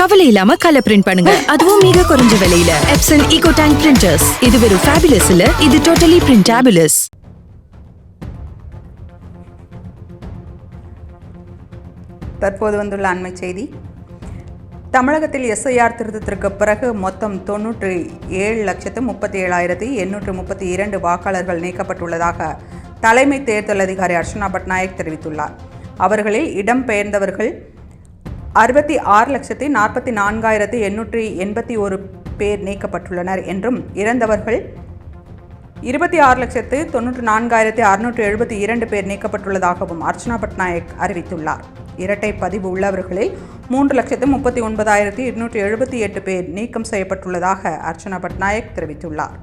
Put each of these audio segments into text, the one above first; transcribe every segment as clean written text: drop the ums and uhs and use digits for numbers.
கவலை இல்லாம colour print பண்ணுங்க, அதுவும் மிக குறைஞ்ச விலையில. Epson eco tank printers. இது வெறும் ஃபேபுலஸ் இல்ல, இது டோட்டலி பிரிண்டபிளஸ். தற்போது வந்துள்ள அண்மை செய்தி. தமிழகத்தில் எஸ்ஐஆர் திருத்தத்திற்கு பிறகு மொத்தம் 97,37,832 வாக்காளர்கள் நீக்கப்பட்டுள்ளதாக தலைமை தேர்தல் அதிகாரி அர்ச்சனா பட்நாயக் தெரிவித்துள்ளார். அவர்களில் இடம்பெயர்ந்தவர்கள் 66,44,881 பேர் நீக்கப்பட்டுள்ளனர் என்றும் இறந்தவர்கள் 26,94,672 பேர் நீக்கப்பட்டுள்ளதாகவும் அர்ச்சனா பட்நாயக் அறிவித்துள்ளார். இரட்டை பதிவு உள்ளவர்களில் 3,39,278 பேர் நீக்கம் செய்யப்பட்டுள்ளதாக அர்ச்சனா பட்நாயக் தெரிவித்துள்ளார்.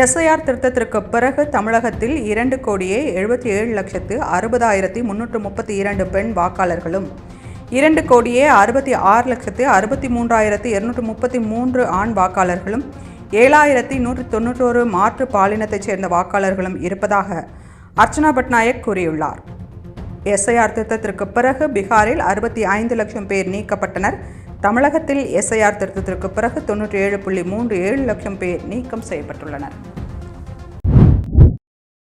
எஸ்ஐஆர் திருத்தத்திற்கு பிறகு தமிழகத்தில் 2,77,60,332 பெண் வாக்காளர்களும் 2,66,63,233 ஆண் வாக்காளர்களும் 7,191 மாற்று பாலினத்தைச் சேர்ந்த வாக்காளர்களும் இருப்பதாக அர்ச்சனா பட்நாயக் கூறியுள்ளார். எஸ்ஐஆர் திருத்தத்திற்கு பிறகு பீகாரில் 65 லட்சம் பேர் நீக்கப்பட்டனர். தமிழகத்தில் எஸ்ஐஆர் திருத்தத்திற்கு பிறகு 97.37 லட்சம் பேர் நீக்கம் செய்யப்பட்டுள்ளனர்.